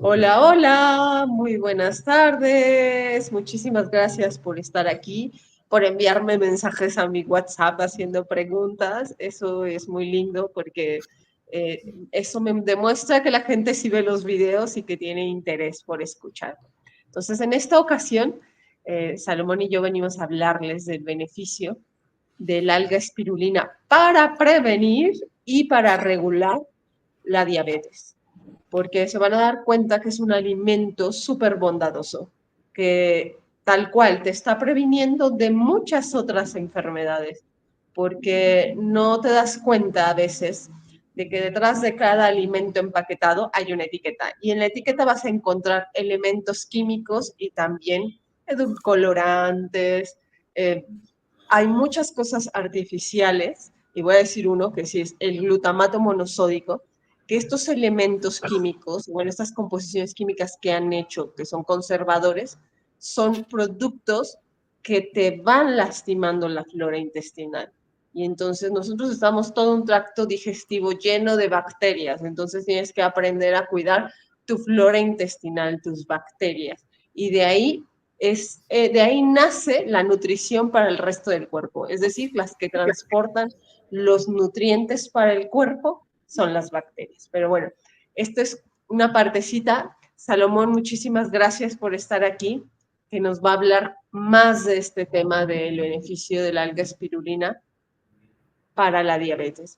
Hola, hola, muy buenas tardes. Muchísimas gracias por estar aquí, por enviarme mensajes a mi WhatsApp haciendo preguntas. Eso es muy lindo porque eso me demuestra que la gente sí ve los videos y que tiene interés por escuchar. Entonces, en esta ocasión, Salomón y yo venimos a hablarles del beneficio del alga espirulina para prevenir y para regular la diabetes, porque se van a dar cuenta que es un alimento súper bondadoso, que tal cual te está previniendo de muchas otras enfermedades, porque no te das cuenta a veces de que detrás de cada alimento empaquetado hay una etiqueta, y en la etiqueta vas a encontrar elementos químicos y también edulcorantes. Hay muchas cosas artificiales, y voy a decir uno que sí es el glutamato monosódico, que estos elementos químicos, bueno, estas composiciones químicas que han hecho, que son conservadores, son productos que te van lastimando la flora intestinal. Y entonces nosotros estamos todo un tracto digestivo lleno de bacterias, entonces tienes que aprender a cuidar tu flora intestinal, tus bacterias. Y de ahí nace la nutrición para el resto del cuerpo, es decir, las que transportan los nutrientes para el cuerpo son las bacterias. Pero bueno, esto es una partecita. Salomón, muchísimas gracias por estar aquí, que nos va a hablar más de este tema del beneficio de la alga espirulina para la diabetes.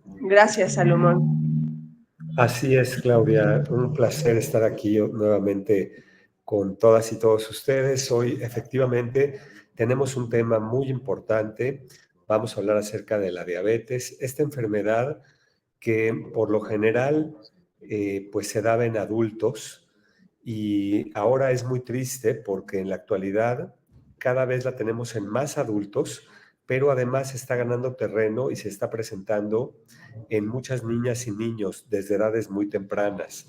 Gracias, Salomón. Así es, Claudia. Un placer estar aquí nuevamente con todas y todos ustedes. Hoy efectivamente tenemos un tema muy importante. Vamos a hablar acerca de la diabetes, esta enfermedad que por lo general pues se daba en adultos y ahora es muy triste porque en la actualidad cada vez la tenemos en más adultos, pero además está ganando terreno y se está presentando en muchas niñas y niños desde edades muy tempranas.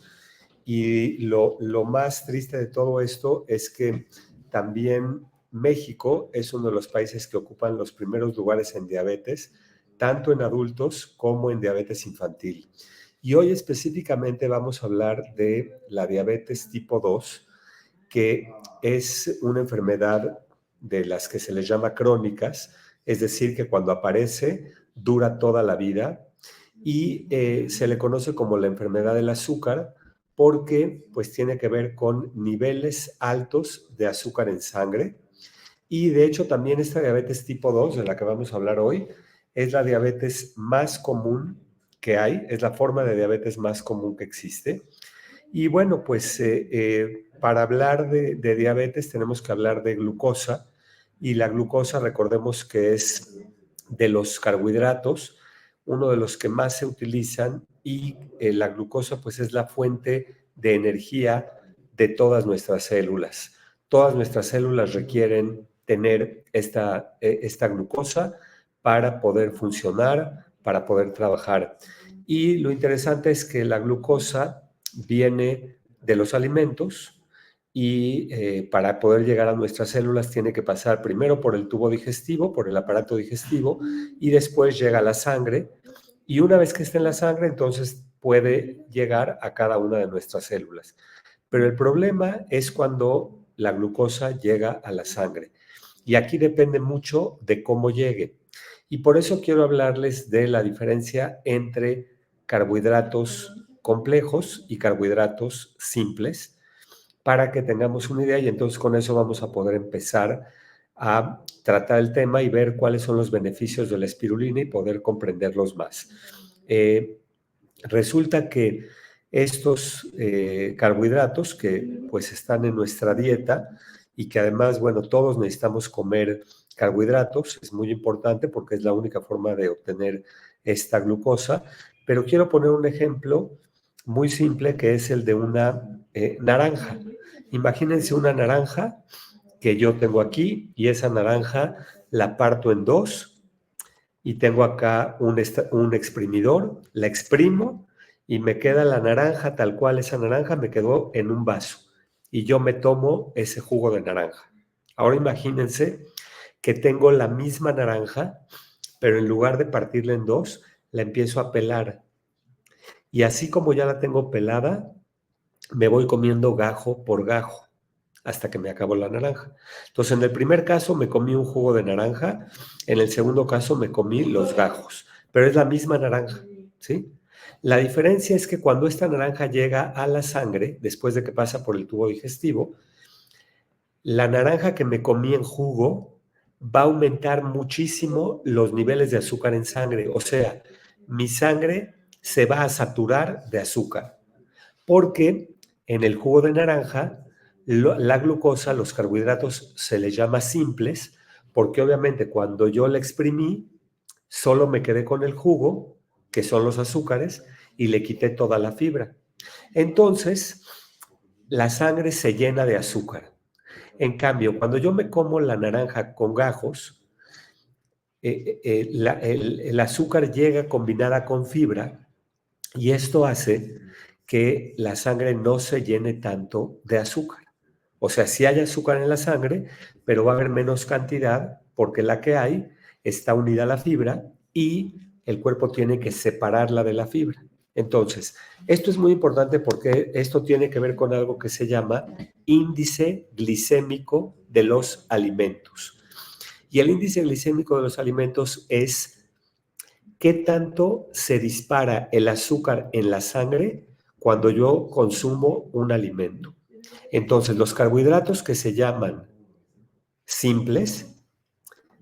Y lo más triste de todo esto es que también México es uno de los países que ocupan los primeros lugares en diabetes, tanto en adultos como en diabetes infantil. Y hoy específicamente vamos a hablar de la diabetes tipo 2, que es una enfermedad de las que se les llama crónicas, es decir, que cuando aparece dura toda la vida y se le conoce como la enfermedad del azúcar porque pues tiene que ver con niveles altos de azúcar en sangre. Y de hecho también esta diabetes tipo 2 de la que vamos a hablar hoy es la diabetes más común que hay, es la forma de diabetes más común que existe. Y bueno, pues para hablar de diabetes tenemos que hablar de glucosa, y la glucosa recordemos que es de los carbohidratos, uno de los que más se utilizan, y la glucosa pues es la fuente de energía de todas nuestras células. Todas nuestras células requieren tener esta glucosa para poder funcionar, para poder trabajar. Y lo interesante es que la glucosa viene de los alimentos y para poder llegar a nuestras células tiene que pasar primero por el tubo digestivo, por el aparato digestivo, y después llega a la sangre, y una vez que está en la sangre entonces puede llegar a cada una de nuestras células. Pero el problema es cuando la glucosa llega a la sangre, y aquí depende mucho de cómo llegue. Y por eso quiero hablarles de la diferencia entre carbohidratos complejos y carbohidratos simples, para que tengamos una idea, y entonces con eso vamos a poder empezar a tratar el tema y ver cuáles son los beneficios de la espirulina y poder comprenderlos más. Resulta que estos carbohidratos que pues están en nuestra dieta y que además, bueno, todos necesitamos comer carbohidratos, es muy importante porque es la única forma de obtener esta glucosa, pero quiero poner un ejemplo muy simple que es el de una naranja. Imagínense una naranja que yo tengo aquí, y esa naranja la parto en dos, y tengo acá un exprimidor, la exprimo y me queda la naranja tal cual. Esa naranja me quedó en un vaso y yo me tomo ese jugo de naranja. Ahora imagínense que tengo la misma naranja, pero en lugar de partirla en dos, la empiezo a pelar. Y así como ya la tengo pelada, me voy comiendo gajo por gajo hasta que me acabo la naranja. Entonces, en el primer caso me comí un jugo de naranja, en el segundo caso me comí los gajos, pero es la misma naranja, ¿sí? La diferencia es que cuando esta naranja llega a la sangre, después de que pasa por el tubo digestivo, la naranja que me comí en jugo va a aumentar muchísimo los niveles de azúcar en sangre. O sea, mi sangre se va a saturar de azúcar, porque en el jugo de naranja la glucosa, los carbohidratos se les llama simples, porque obviamente cuando yo la exprimí, solo me quedé con el jugo, que son los azúcares, y le quité toda la fibra. Entonces, la sangre se llena de azúcar. En cambio, cuando yo me como la naranja con gajos, el azúcar llega combinada con fibra y esto hace que la sangre no se llene tanto de azúcar. O sea, sí hay azúcar en la sangre, pero va a haber menos cantidad porque la que hay está unida a la fibra y el cuerpo tiene que separarla de la fibra. Entonces, esto es muy importante porque esto tiene que ver con algo que se llama índice glicémico de los alimentos. Y el índice glicémico de los alimentos es qué tanto se dispara el azúcar en la sangre cuando yo consumo un alimento. Entonces, los carbohidratos que se llaman simples,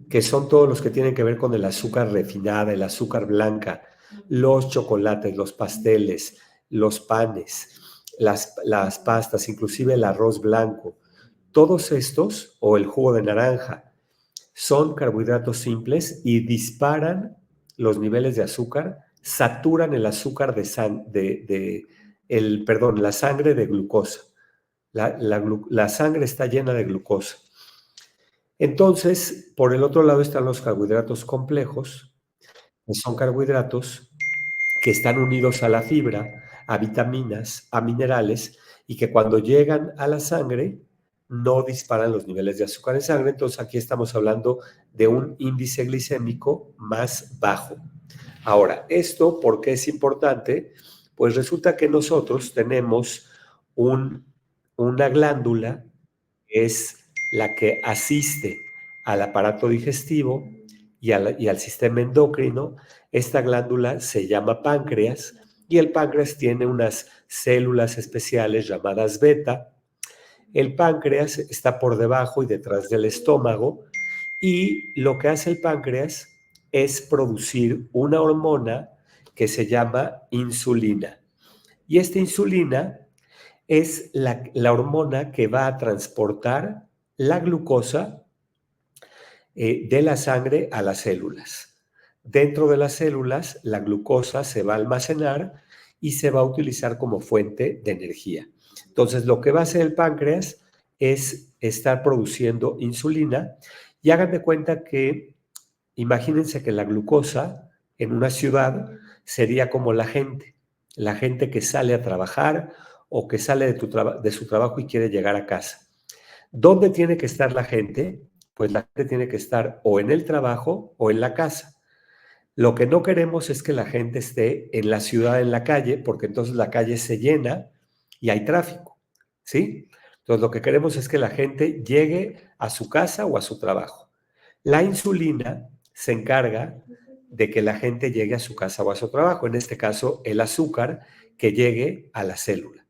que son todos los que tienen que ver con el azúcar refinada, el azúcar blanca, los chocolates, los pasteles, los panes, las pastas, inclusive el arroz blanco, todos estos, o el jugo de naranja, son carbohidratos simples y disparan los niveles de azúcar, saturan el azúcar la sangre de glucosa. La sangre está llena de glucosa. Entonces, por el otro lado están los carbohidratos complejos, que son carbohidratos que están unidos a la fibra, a vitaminas, a minerales, y que cuando llegan a la sangre no disparan los niveles de azúcar en sangre. Entonces aquí estamos hablando de un índice glicémico más bajo. Ahora, ¿esto por qué es importante? Pues resulta que nosotros tenemos una glándula que es la que asiste al aparato digestivo y al sistema endocrino. Esta glándula se llama páncreas y el páncreas tiene unas células especiales llamadas beta. El páncreas está por debajo y detrás del estómago y lo que hace el páncreas es producir una hormona que se llama insulina. Y esta insulina es la hormona que va a transportar la glucosa de la sangre a las células. Dentro de las células, la glucosa se va a almacenar y se va a utilizar como fuente de energía. Entonces, lo que va a hacer el páncreas es estar produciendo insulina y hagan de cuenta que, imagínense que la glucosa en una ciudad sería como la gente que sale a trabajar o que sale de su trabajo y quiere llegar a casa. ¿Dónde tiene que estar la gente? Pues la gente tiene que estar o en el trabajo o en la casa. Lo que no queremos es que la gente esté en la ciudad, en la calle, porque entonces la calle se llena y hay tráfico, ¿sí? Entonces lo que queremos es que la gente llegue a su casa o a su trabajo. La insulina se encarga de que la gente llegue a su casa o a su trabajo, en este caso el azúcar que llegue a la célula.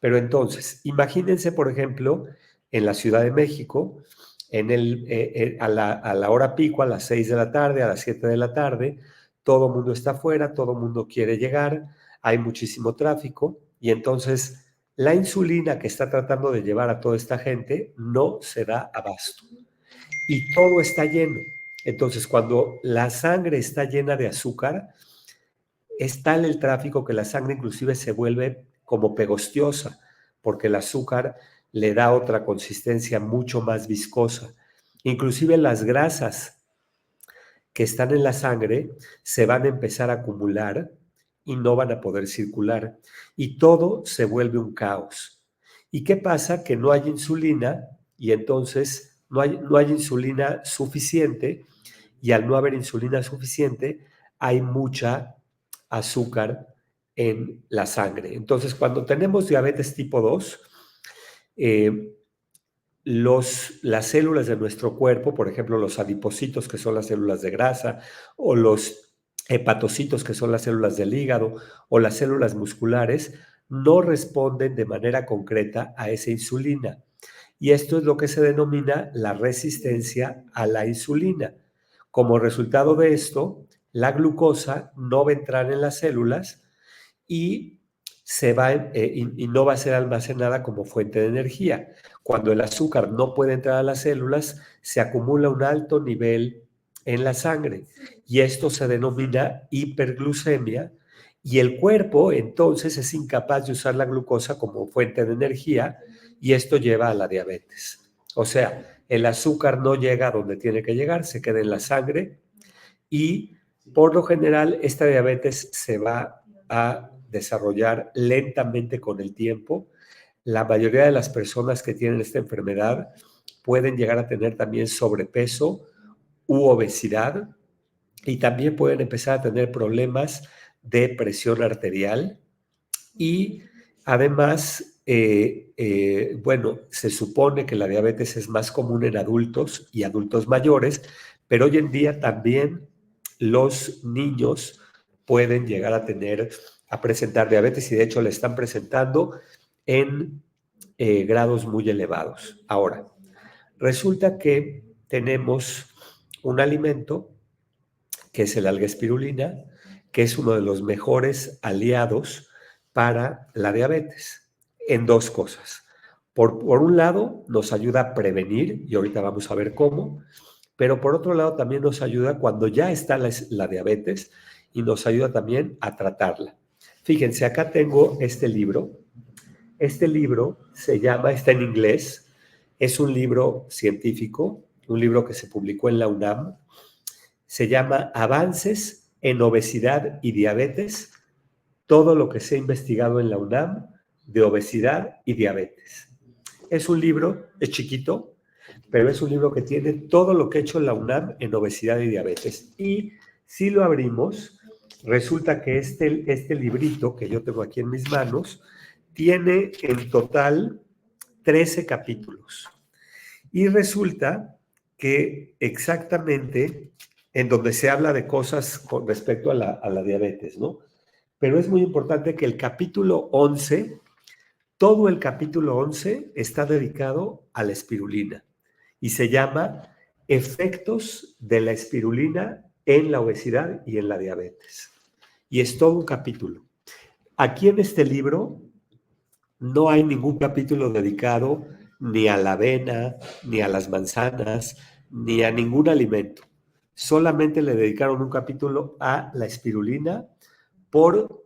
Pero entonces, imagínense, por ejemplo, en la Ciudad de México, a la hora pico, a las 6 de la tarde, a las 7 de la tarde, todo el mundo está afuera, todo el mundo quiere llegar, hay muchísimo tráfico y entonces la insulina que está tratando de llevar a toda esta gente no se da abasto y todo está lleno. Entonces, cuando la sangre está llena de azúcar, es tal el tráfico que la sangre inclusive se vuelve como pegostiosa, porque el azúcar le da otra consistencia mucho más viscosa. Inclusive las grasas que están en la sangre se van a empezar a acumular y no van a poder circular. Y todo se vuelve un caos. ¿Y qué pasa? Que no hay insulina y entonces no hay insulina suficiente y al no haber insulina suficiente hay mucha azúcar en la sangre. Entonces, cuando tenemos diabetes tipo 2, las células de nuestro cuerpo, por ejemplo, los adipocitos, que son las células de grasa, o los hepatocitos, que son las células del hígado, o las células musculares, no responden de manera concreta a esa insulina. Y esto es lo que se denomina la resistencia a la insulina. Como resultado de esto, la glucosa no va a entrar en las células y no va a ser almacenada como fuente de energía. Cuando el azúcar no puede entrar a las células, se acumula un alto nivel en la sangre y esto se denomina hiperglucemia, y el cuerpo entonces es incapaz de usar la glucosa como fuente de energía y esto lleva a la diabetes. O sea, el azúcar no llega a donde tiene que llegar, se queda en la sangre y por lo general esta diabetes se va a desarrollar lentamente con el tiempo. La mayoría de las personas que tienen esta enfermedad pueden llegar a tener también sobrepeso u obesidad y también pueden empezar a tener problemas de presión arterial y además, bueno, se supone que la diabetes es más común en adultos y adultos mayores, pero hoy en día también los niños pueden llegar a presentar diabetes y de hecho la están presentando en grados muy elevados. Ahora, resulta que tenemos un alimento que es el alga espirulina, que es uno de los mejores aliados para la diabetes, en dos cosas. Por un lado, nos ayuda a prevenir, y ahorita vamos a ver cómo, pero por otro lado también nos ayuda cuando ya está la diabetes y nos ayuda también a tratarla. Fíjense, acá tengo este libro. Este libro está en inglés, es un libro científico, un libro que se publicó en la UNAM, se llama Avances en Obesidad y Diabetes, todo lo que se ha investigado en la UNAM de obesidad y diabetes. Es un libro, es chiquito, pero es un libro que tiene todo lo que ha hecho la UNAM en obesidad y diabetes. Y si lo abrimos, resulta que este librito que yo tengo aquí en mis manos tiene en total 13 capítulos. Y resulta que exactamente en donde se habla de cosas con respecto a la diabetes, ¿no? Pero es muy importante que el capítulo 11, todo el capítulo 11 está dedicado a la espirulina y se llama Efectos de la espirulina en la obesidad y en la diabetes. Y es todo un capítulo. Aquí en este libro no hay ningún capítulo dedicado ni a la avena, ni a las manzanas, ni a ningún alimento. Solamente le dedicaron un capítulo a la espirulina por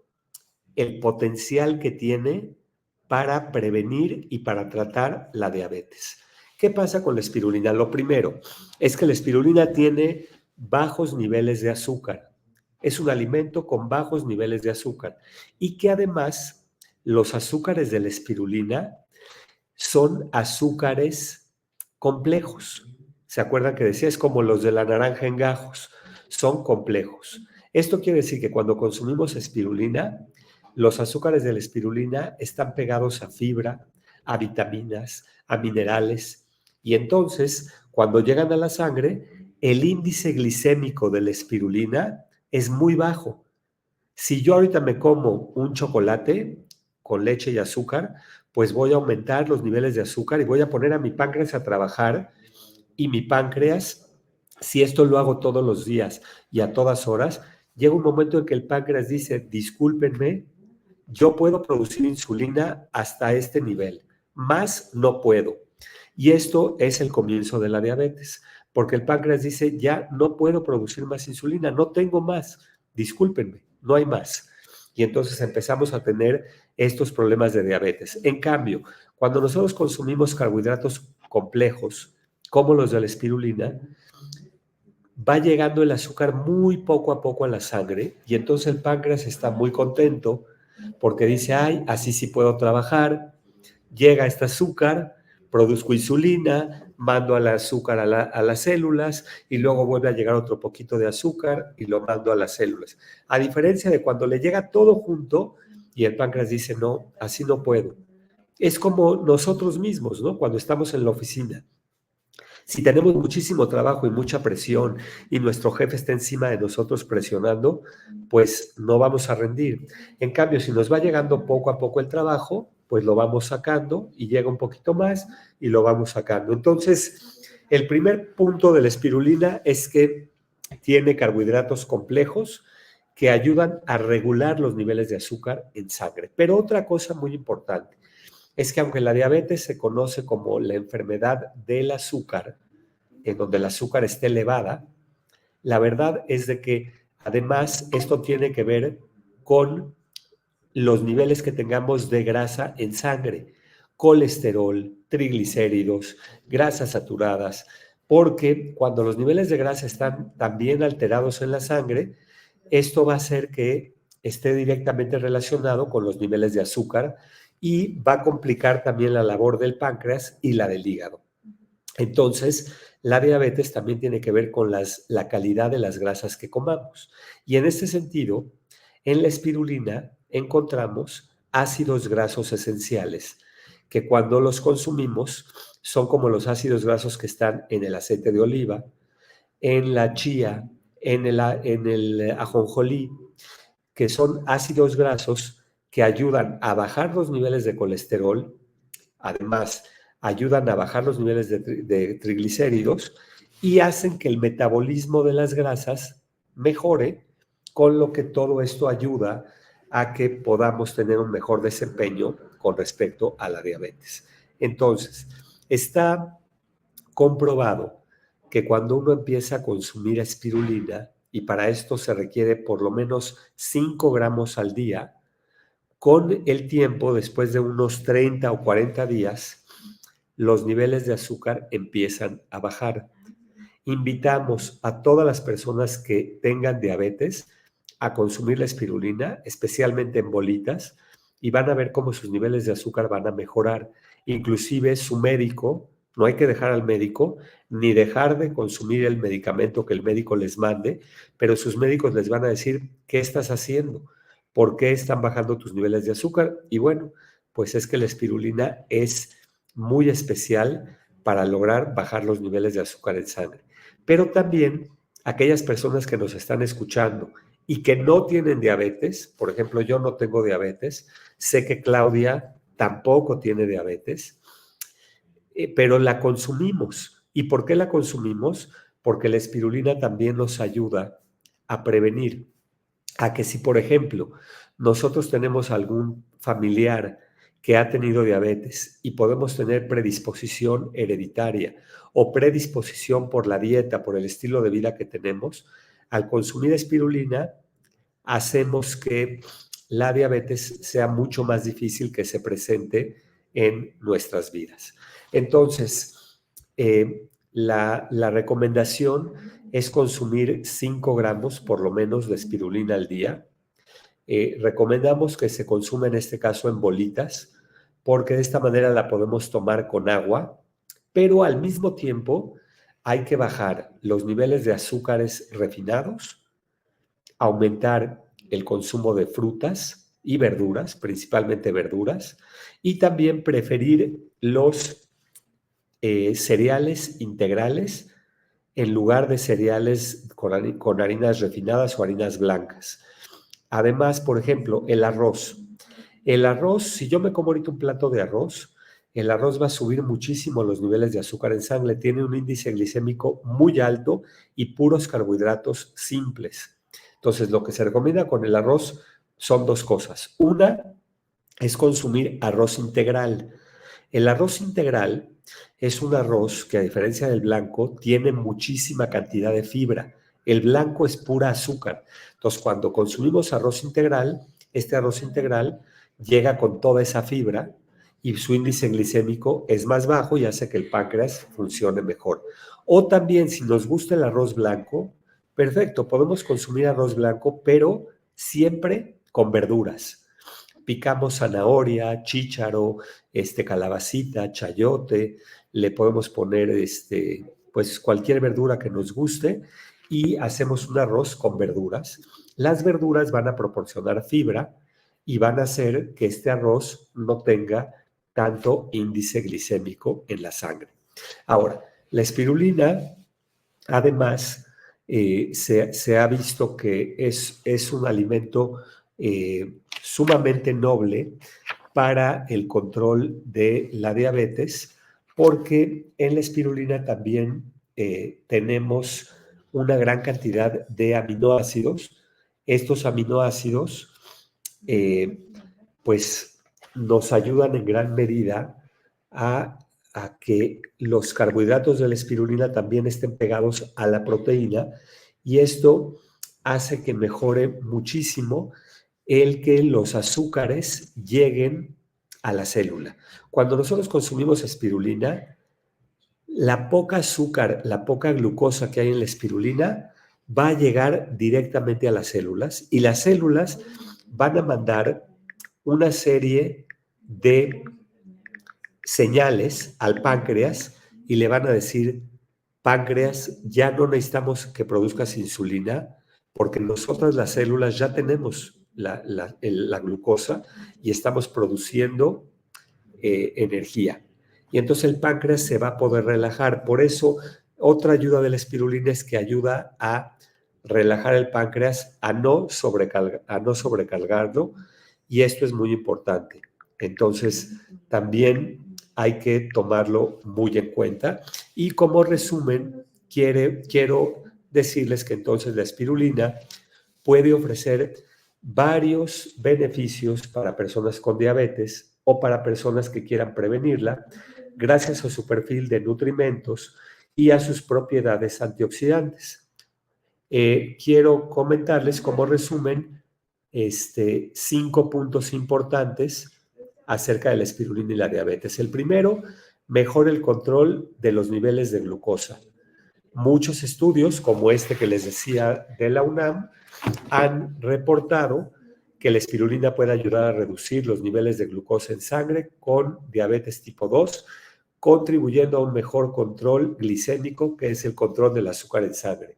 el potencial que tiene para prevenir y para tratar la diabetes. ¿Qué pasa con la espirulina? Lo primero es que la espirulina tiene bajos niveles de azúcar. Es un alimento con bajos niveles de azúcar y que además los azúcares de la espirulina son azúcares complejos. ¿Se acuerdan que decía? Es como los de la naranja en gajos, son complejos. Esto quiere decir que cuando consumimos espirulina, los azúcares de la espirulina están pegados a fibra, a vitaminas, a minerales, y entonces, cuando llegan a la sangre, el índice glicémico de la espirulina es muy bajo. Si yo ahorita me como un chocolate con leche y azúcar, pues voy a aumentar los niveles de azúcar y voy a poner a mi páncreas a trabajar, y mi páncreas, si esto lo hago todos los días y a todas horas, llega un momento en que el páncreas dice, discúlpenme, yo puedo producir insulina hasta este nivel, más no puedo. Y esto es el comienzo de la diabetes, porque el páncreas dice, ya no puedo producir más insulina, no tengo más, discúlpenme, no hay más. Y entonces empezamos a tener estos problemas de diabetes. En cambio, cuando nosotros consumimos carbohidratos complejos, como los de la espirulina, va llegando el azúcar muy poco a poco a la sangre y entonces el páncreas está muy contento porque dice, ay, así sí puedo trabajar, llega este azúcar, produzco insulina, mando al azúcar a las células y luego vuelve a llegar otro poquito de azúcar y lo mando a las células. A diferencia de cuando le llega todo junto y el páncreas dice, no, así no puedo. Es como nosotros mismos, ¿no? Cuando estamos en la oficina. Si tenemos muchísimo trabajo y mucha presión y nuestro jefe está encima de nosotros presionando, pues no vamos a rendir. En cambio, si nos va llegando poco a poco el trabajo, pues lo vamos sacando y llega un poquito más y lo vamos sacando. Entonces, el primer punto de la espirulina es que tiene carbohidratos complejos que ayudan a regular los niveles de azúcar en sangre. Pero otra cosa muy importante es que aunque la diabetes se conoce como la enfermedad del azúcar, en donde el azúcar esté elevada, la verdad es de que además esto tiene que ver con los niveles que tengamos de grasa en sangre, colesterol, triglicéridos, grasas saturadas, porque cuando los niveles de grasa están también alterados en la sangre, esto va a hacer que esté directamente relacionado con los niveles de azúcar y va a complicar también la labor del páncreas y la del hígado. Entonces, la diabetes también tiene que ver con la calidad de las grasas que comamos. Y en este sentido, en la espirulina encontramos ácidos grasos esenciales, que cuando los consumimos son como los ácidos grasos que están en el aceite de oliva, en la chía, en el ajonjolí, que son ácidos grasos que ayudan a bajar los niveles de colesterol, además ayudan a bajar los niveles de triglicéridos y hacen que el metabolismo de las grasas mejore, con lo que todo esto ayuda a que podamos tener un mejor desempeño con respecto a la diabetes. Entonces, está comprobado que cuando uno empieza a consumir espirulina, y para esto se requiere por lo menos 5 gramos al día, con el tiempo, después de unos 30 o 40 días, los niveles de azúcar empiezan a bajar. Invitamos a todas las personas que tengan diabetes a consumir la espirulina, especialmente en bolitas, y van a ver cómo sus niveles de azúcar van a mejorar. Inclusive su médico, no hay que dejar al médico, ni dejar de consumir el medicamento que el médico les mande, pero sus médicos les van a decir, ¿qué estás haciendo? ¿Por qué están bajando tus niveles de azúcar? Y bueno, pues es que la espirulina es muy especial para lograr bajar los niveles de azúcar en sangre. Pero también aquellas personas que nos están escuchando y que no tienen diabetes, por ejemplo, yo no tengo diabetes, sé que Claudia tampoco tiene diabetes, pero la consumimos. ¿Y por qué la consumimos? Porque la espirulina también nos ayuda a prevenir, a que si, por ejemplo, nosotros tenemos algún familiar que ha tenido diabetes y podemos tener predisposición hereditaria o predisposición por la dieta, por el estilo de vida que tenemos, al consumir espirulina hacemos que la diabetes sea mucho más difícil que se presente en nuestras vidas. Entonces, la recomendación es consumir 5 gramos por lo menos de espirulina al día. Recomendamos que se consuma en este caso en bolitas, porque de esta manera la podemos tomar con agua, pero al mismo tiempo hay que bajar los niveles de azúcares refinados, aumentar el consumo de frutas y verduras, principalmente verduras, y también preferir los cereales integrales en lugar de cereales con harinas refinadas o harinas blancas. Además, por ejemplo, el arroz. El arroz, si yo me como ahorita un plato de arroz, el arroz va a subir muchísimo los niveles de azúcar en sangre, tiene un índice glicémico muy alto y puros carbohidratos simples. Entonces, lo que se recomienda con el arroz son 2 cosas. Una es consumir arroz integral. El arroz integral es un arroz que, a diferencia del blanco, tiene muchísima cantidad de fibra. El blanco es pura azúcar. Entonces, cuando consumimos arroz integral, este arroz integral llega con toda esa fibra y su índice glicémico es más bajo y hace que el páncreas funcione mejor. O también, si nos gusta el arroz blanco, perfecto, podemos consumir arroz blanco, pero siempre con verduras. Picamos zanahoria, chícharo, calabacita, chayote, le podemos poner pues cualquier verdura que nos guste y hacemos un arroz con verduras. Las verduras van a proporcionar fibra y van a hacer que este arroz no tenga tanto índice glicémico en la sangre. Ahora, la espirulina, además, se ha visto que es un alimento sumamente noble para el control de la diabetes, porque en la espirulina también tenemos una gran cantidad de aminoácidos. Estos aminoácidos, pues, nos ayudan en gran medida a que los carbohidratos de la espirulina también estén pegados a la proteína y esto hace que mejore muchísimo el que los azúcares lleguen a la célula. Cuando nosotros consumimos espirulina, la poca azúcar, la poca glucosa que hay en la espirulina va a llegar directamente a las células y las células van a mandar una serie de señales al páncreas y le van a decir, páncreas, ya no necesitamos que produzcas insulina porque nosotras las células ya tenemos la glucosa y estamos produciendo energía. Y entonces el páncreas se va a poder relajar. Por eso, otra ayuda de la espirulina es que ayuda a relajar el páncreas, a no sobrecargarlo, y esto es muy importante. Entonces, también hay que tomarlo muy en cuenta. Y como resumen, quiero decirles que entonces la espirulina puede ofrecer varios beneficios para personas con diabetes o para personas que quieran prevenirla, gracias a su perfil de nutrimentos y a sus propiedades antioxidantes. Quiero comentarles como resumen 5 puntos importantes acerca de la espirulina y la diabetes. El primero, mejora el control de los niveles de glucosa. Muchos estudios, como este que les decía de la UNAM, han reportado que la espirulina puede ayudar a reducir los niveles de glucosa en sangre con diabetes tipo 2, contribuyendo a un mejor control glicémico, que es el control del azúcar en sangre.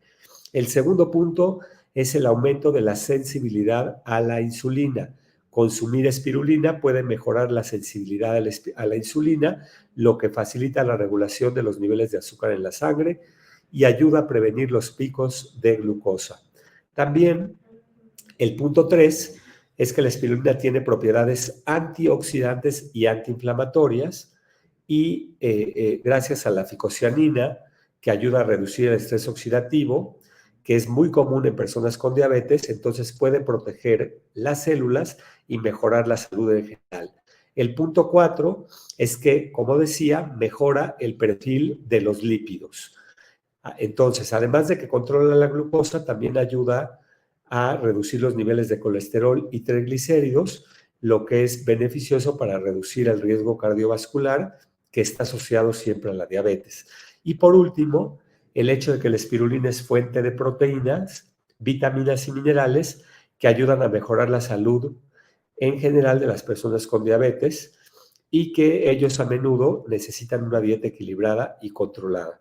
El segundo punto es el aumento de la sensibilidad a la insulina. Consumir espirulina puede mejorar la sensibilidad a la insulina, lo que facilita la regulación de los niveles de azúcar en la sangre y ayuda a prevenir los picos de glucosa. También el punto 3 es que la espirulina tiene propiedades antioxidantes y antiinflamatorias y gracias a la ficocianina, que ayuda a reducir el estrés oxidativo, que es muy común en personas con diabetes, entonces puede proteger las células y mejorar la salud en general. El punto 4 es que, como decía, mejora el perfil de los lípidos. Entonces, además de que controla la glucosa, también ayuda a reducir los niveles de colesterol y triglicéridos, lo que es beneficioso para reducir el riesgo cardiovascular que está asociado siempre a la diabetes. Y por último, el hecho de que la espirulina es fuente de proteínas, vitaminas y minerales que ayudan a mejorar la salud en general de las personas con diabetes y que ellos a menudo necesitan una dieta equilibrada y controlada.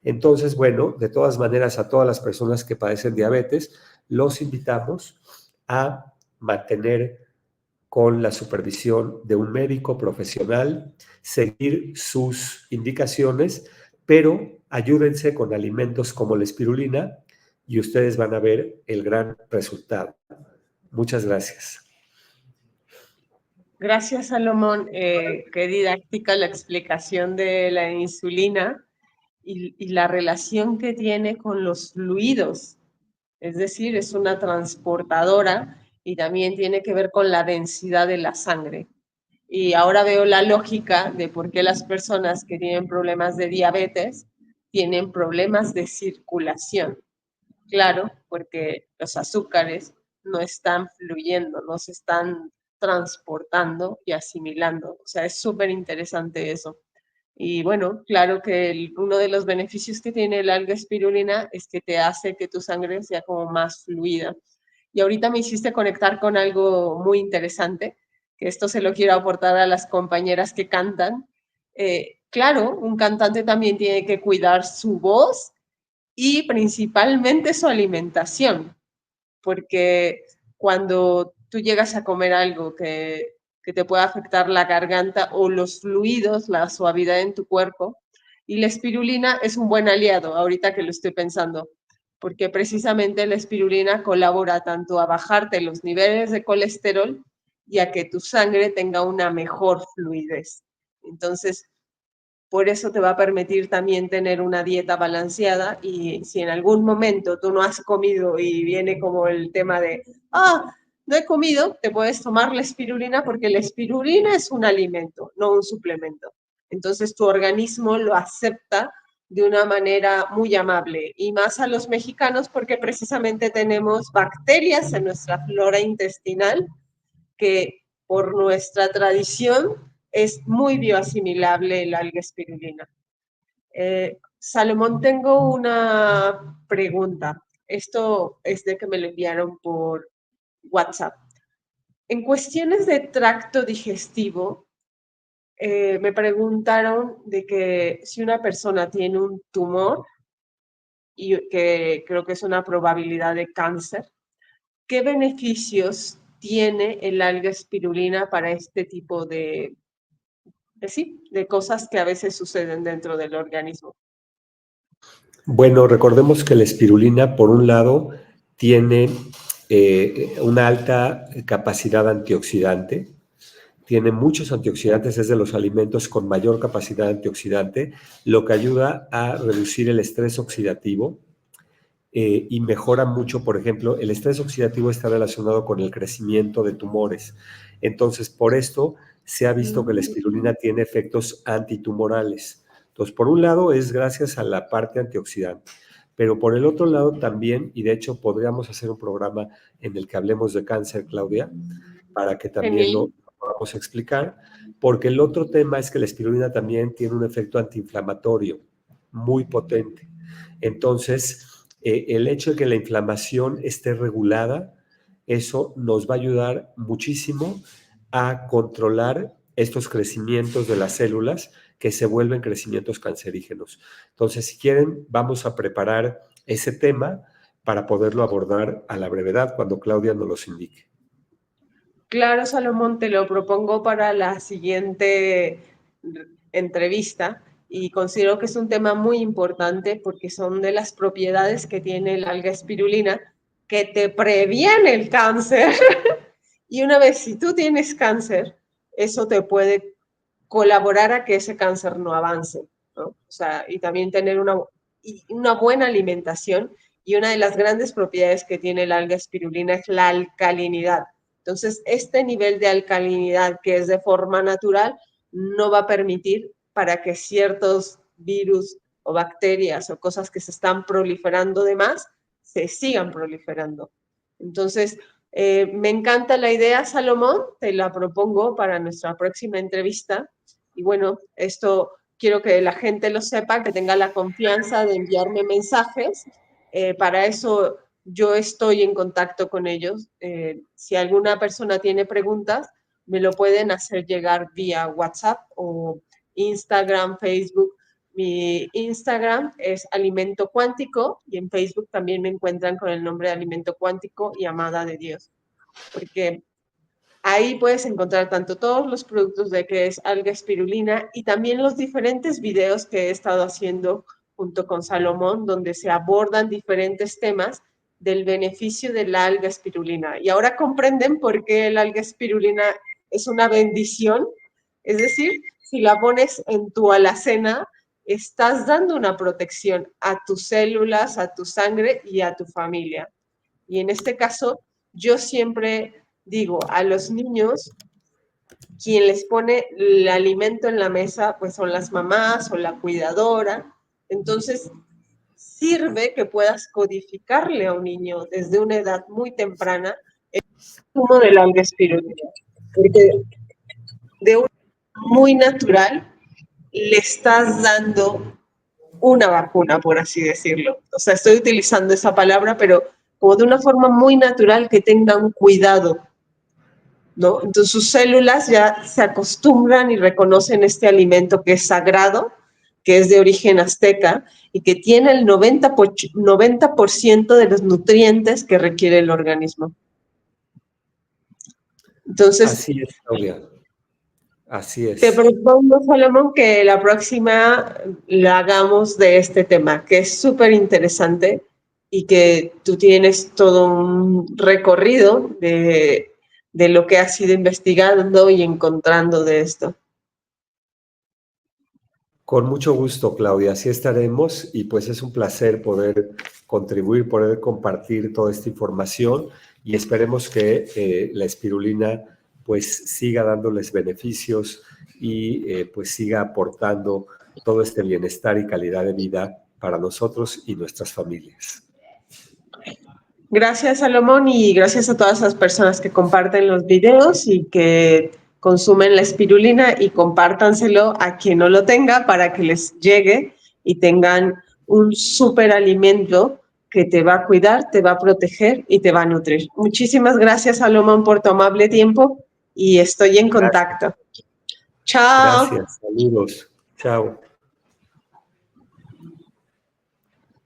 Entonces, bueno, de todas maneras, a todas las personas que padecen diabetes, los invitamos a mantener con la supervisión de un médico profesional, seguir sus indicaciones, pero ayúdense con alimentos como la espirulina y ustedes van a ver el gran resultado. Muchas gracias. Gracias, Salomón. Qué didáctica la explicación de la insulina y la relación que tiene con los fluidos. Es decir, es una transportadora y también tiene que ver con la densidad de la sangre. Y ahora veo la lógica de por qué las personas que tienen problemas de diabetes tienen problemas de circulación. Claro, porque los azúcares no están fluyendo, no se están transportando y asimilando. O sea, es súper interesante eso. Y bueno, claro que uno de los beneficios que tiene el alga espirulina es que te hace que tu sangre sea como más fluida. Y ahorita me hiciste conectar con algo muy interesante, que esto se lo quiero aportar a las compañeras que cantan. Claro, un cantante también tiene que cuidar su voz y principalmente su alimentación, porque cuando tú llegas a comer algo que te pueda afectar la garganta o los fluidos, la suavidad en tu cuerpo, y la espirulina es un buen aliado, ahorita que lo estoy pensando, porque precisamente la espirulina colabora tanto a bajarte los niveles de colesterol y a que tu sangre tenga una mejor fluidez. Entonces, por eso te va a permitir también tener una dieta balanceada y si en algún momento tú no has comido y viene como el tema de, no he comido, te puedes tomar la espirulina porque la espirulina es un alimento, no un suplemento. Entonces tu organismo lo acepta de una manera muy amable y más a los mexicanos porque precisamente tenemos bacterias en nuestra flora intestinal que por nuestra tradición es muy bioasimilable el alga espirulina. Salomón, tengo una pregunta. Esto es de que me lo enviaron por WhatsApp. En cuestiones de tracto digestivo, me preguntaron de que si una persona tiene un tumor, y que creo que es una probabilidad de cáncer, ¿qué beneficios tiene el alga espirulina para este tipo sí, de cosas que a veces suceden dentro del organismo? Bueno, recordemos que la espirulina, por un lado, tiene una alta capacidad antioxidante, tiene muchos antioxidantes, es de los alimentos con mayor capacidad antioxidante, lo que ayuda a reducir el estrés oxidativo y mejora mucho, por ejemplo, el estrés oxidativo está relacionado con el crecimiento de tumores. Entonces, por esto se ha visto que la espirulina tiene efectos antitumorales. Entonces, por un lado es gracias a la parte antioxidante, pero por el otro lado también, y de hecho podríamos hacer un programa en el que hablemos de cáncer, Claudia, para que también Genial. lo podamos explicar, porque el otro tema es que la espirulina también tiene un efecto antiinflamatorio muy potente. Entonces, el hecho de que la inflamación esté regulada, eso nos va a ayudar muchísimo a controlar estos crecimientos de las células que se vuelven crecimientos cancerígenos. Entonces, si quieren, vamos a preparar ese tema para poderlo abordar a la brevedad cuando Claudia nos los indique. Claro, Salomón, te lo propongo para la siguiente entrevista y considero que es un tema muy importante porque son de las propiedades que tiene el alga espirulina que te previene el cáncer. Y una vez si tú tienes cáncer, eso te puede colaborar a que ese cáncer no avance, ¿no? O sea, y también tener una buena alimentación. Y una de las grandes propiedades que tiene el alga espirulina es la alcalinidad. Entonces, este nivel de alcalinidad que es de forma natural no va a permitir para que ciertos virus o bacterias o cosas que se están proliferando de más se sigan proliferando. Entonces, me encanta la idea, Salomón, te la propongo para nuestra próxima entrevista. Y bueno, esto quiero que la gente lo sepa, que tenga la confianza de enviarme mensajes. Para eso yo estoy en contacto con ellos. Si alguna persona tiene preguntas, me lo pueden hacer llegar vía WhatsApp o Instagram, Facebook. Mi Instagram es Alimento Cuántico y en Facebook también me encuentran con el nombre de Alimento Cuántico y Amada de Dios, porque ahí puedes encontrar tanto todos los productos de que es alga espirulina y también los diferentes videos que he estado haciendo junto con Salomón, donde se abordan diferentes temas del beneficio de la alga espirulina. Y ahora comprenden por qué el alga espirulina es una bendición. Es decir, si la pones en tu alacena, estás dando una protección a tus células, a tu sangre y a tu familia. Y en este caso, yo siempre digo a los niños, quien les pone el alimento en la mesa, pues son las mamás o la cuidadora. Entonces, sirve que puedas codificarle a un niño desde una edad muy temprana el consumo del alga espirulina. Porque de una forma muy natural le estás dando una vacuna, por así decirlo. O sea, estoy utilizando esa palabra, pero como de una forma muy natural que tengan cuidado. ¿no? Entonces sus células ya se acostumbran y reconocen este alimento que es sagrado, que es de origen azteca y que tiene el 90% de los nutrientes que requiere el organismo. Entonces, Así es, Claudia. Así te es. propongo, Salomón, que la próxima la hagamos de este tema, que es súper interesante y que tú tienes todo un recorrido de lo que has ido investigando y encontrando de esto. Con mucho gusto, Claudia, así estaremos y pues es un placer poder contribuir, poder compartir toda esta información y esperemos que la espirulina pues siga dándoles beneficios y pues siga aportando todo este bienestar y calidad de vida para nosotros y nuestras familias. Gracias, Salomón, y gracias a todas las personas que comparten los videos y que consumen la espirulina y compártanselo a quien no lo tenga para que les llegue y tengan un superalimento que te va a cuidar, te va a proteger y te va a nutrir. Muchísimas gracias, Salomón, por tu amable tiempo y estoy en Gracias. contacto. Chao. Gracias. Saludos. Chao.